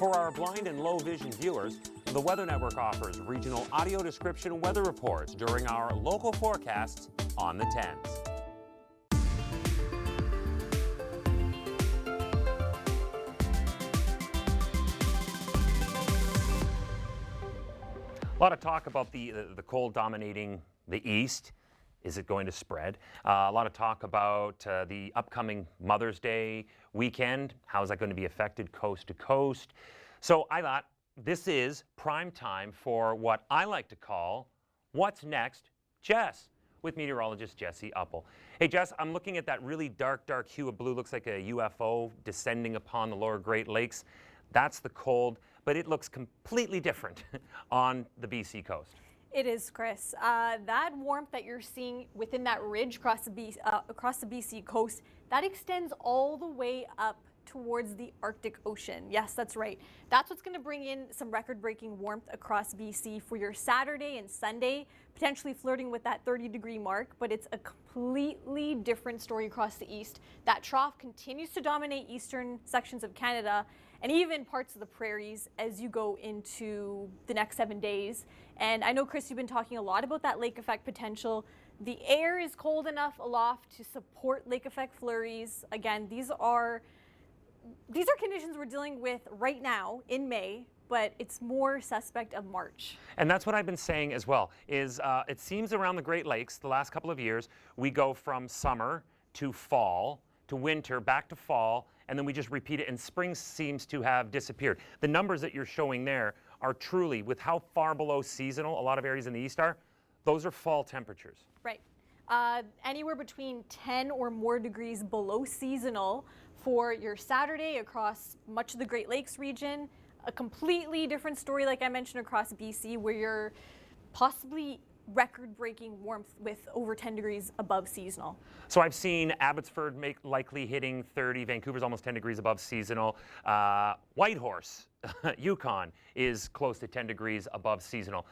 For our blind and low vision viewers, the Weather Network offers regional audio description weather reports during our local forecasts on the 10s. A lot of talk about the cold dominating the east. Is it going to spread? A lot of talk about the upcoming Mother's Day weekend. How is that going to be affected coast to coast? So I thought this is prime time for what I like to call What's Next, Jess, with meteorologist Jessie Uppal. Hey Jess, I'm looking at that really dark hue of blue. Looks like a UFO descending upon the lower Great Lakes. That's the cold, but it looks completely different on the BC coast. It is, Chris. That warmth that you're seeing within that ridge across the BC coast, that extends all the way up towards the Arctic Ocean. Yes, that's right. That's what's going to bring in some record-breaking warmth across BC for your Saturday and Sunday, potentially flirting with that 30-degree mark, but it's a completely different story across the east. That trough continues to dominate eastern sections of Canada and even parts of the prairies as you go into the next 7 days. And I know, Chris, you've been talking a lot about that lake effect potential. The air is cold enough aloft to support lake effect flurries. Again, these are conditions we're dealing with right now in May, but it's more suspect of March. And that's what I've been saying as well, is it seems around the Great Lakes the last couple of years, we go from summer to fall to winter, back to fall, and then we just repeat it, and spring seems to have disappeared. The numbers that you're showing there are truly, with how far below seasonal a lot of areas in the east are, those are fall temperatures. Right. Anywhere between 10 or more degrees below seasonal for your Saturday across much of the Great Lakes region. A completely different story, like I mentioned, across BC, where you're possibly record-breaking warmth with over 10 degrees above seasonal. So I've seen Abbotsford likely hitting 30, Vancouver's almost 10 degrees above seasonal. Whitehorse, Yukon, is close to 10 degrees above seasonal.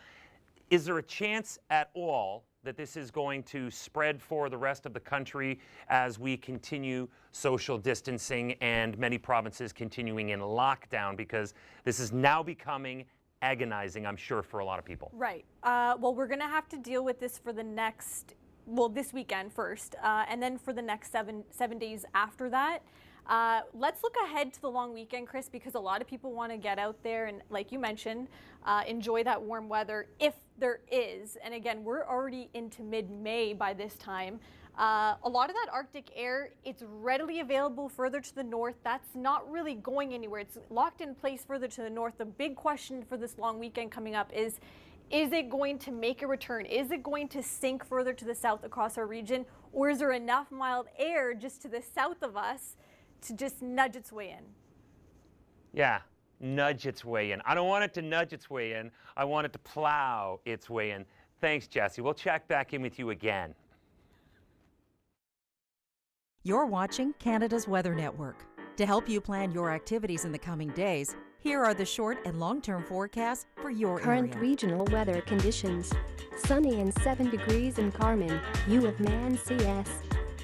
Is there a chance at all that this is going to spread for the rest of the country as we continue social distancing and many provinces continuing in lockdown, because this is now becoming agonizing, I'm sure, for a lot of people? Right. Well, we're going to have to deal with this for the next, this weekend first, and then for the next seven days after that. Let's look ahead to the long weekend, Chris, because a lot of people want to get out there and, like you mentioned, enjoy that warm weather if there is. And again, we're already into mid-May by this time. A lot of that Arctic air, it's readily available further to the north. That's not really going anywhere. It's locked in place further to the north. The big question for this long weekend coming up is it going to make a return? Is it going to sink further to the south across our region? Or is there enough mild air just to the south of us to just nudge its way in? Yeah, nudge its way in. I don't want it to nudge its way in. I want it to plow its way in. Thanks, Jessie. We'll check back in with you again. You're watching Canada's Weather Network. To help you plan your activities in the coming days, here are the short and long-term forecasts for your current area. Regional weather conditions. Sunny and 7 degrees in Carman, U of Man CS.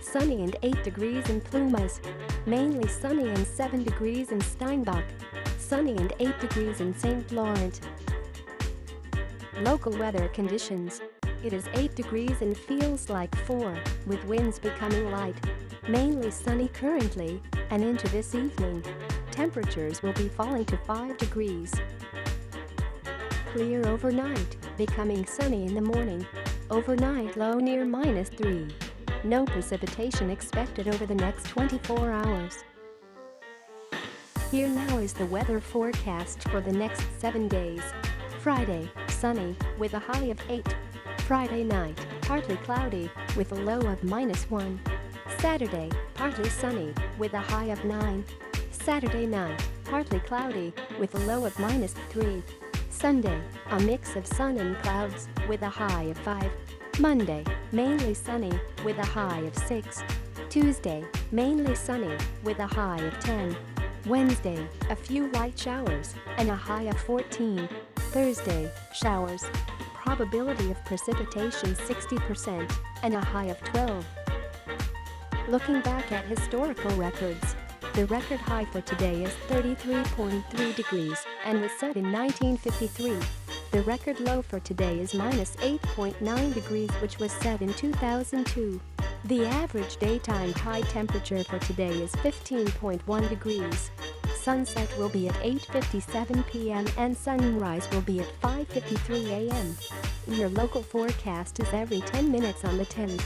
Sunny and 8 degrees in Plumas. Mainly sunny and 7 degrees in Steinbach. Sunny and 8 degrees in St. Laurent. Local weather conditions. It is 8 degrees and feels like 4, with winds becoming light. Mainly sunny currently, and into this evening. Temperatures will be falling to 5 degrees. Clear overnight, becoming sunny in the morning. Overnight low near -3. No precipitation expected over the next 24 hours. Here now is the weather forecast for the next 7 days. Friday, sunny, with a high of 8. Friday night, partly cloudy, with a low of -1. Saturday, partly sunny, with a high of 9. Saturday night, partly cloudy, with a low of -3. Sunday, a mix of sun and clouds, with a high of 5. Monday, mainly sunny, with a high of 6. Tuesday, mainly sunny, with a high of 10. Wednesday, a few light showers, and a high of 14. Thursday, showers. Probability of precipitation 60%, and a high of 12. Looking back at historical records, The record high for today is 33.3 degrees and was set in 1953. The record low for today is minus 8.9 degrees, which was set in 2002. The average daytime high temperature for today is 15.1 degrees. Sunset will be at 8:57 p.m. and sunrise will be at 5:53 a.m. Your local forecast is every 10 minutes on the 10th.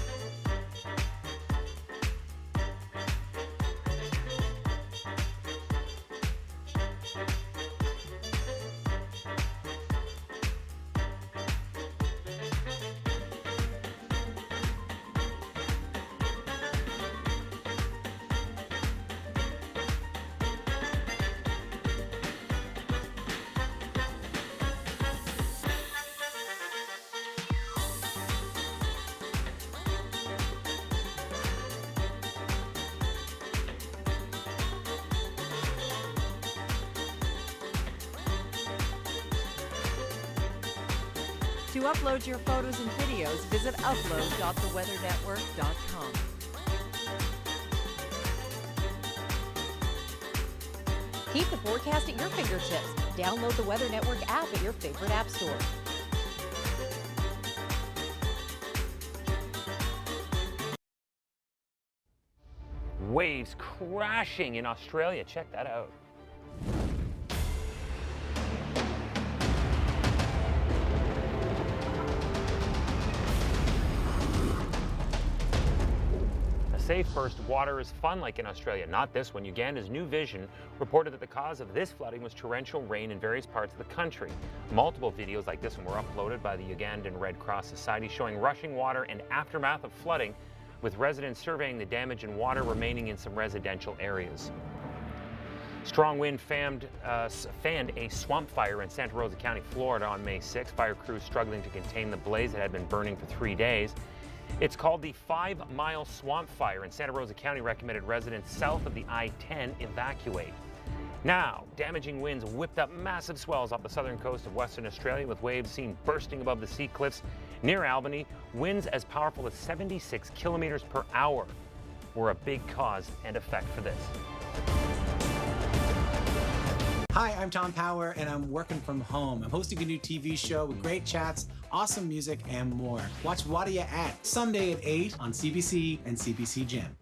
To upload your photos and videos, visit upload.theweathernetwork.com. Keep the forecast at your fingertips. Download the Weather Network app at your favorite app store. Waves crashing in Australia. Check that out. A safe burst of water is fun like in Australia. Not this one. Uganda's New Vision reported that the cause of this flooding was torrential rain in various parts of the country. Multiple videos like this one were uploaded by the Ugandan Red Cross Society showing rushing water and aftermath of flooding, with residents surveying the damage and water remaining in some residential areas. Strong wind fanned a swamp fire in Santa Rosa County, Florida on May 6. Fire crews struggling to contain the blaze that had been burning for 3 days. It's called the 5 Mile Swamp Fire, and Santa Rosa County recommended residents south of the I-10 evacuate. Now, damaging winds whipped up massive swells off the southern coast of Western Australia, with waves seen bursting above the sea cliffs near Albany. Winds as powerful as 76 kilometers per hour were a big cause and effect for this. Hi, I'm Tom Power, and I'm working from home. I'm hosting a new TV show with great chats, awesome music, and more. Watch What Are You At? Sunday at 8 on CBC and CBC Gem.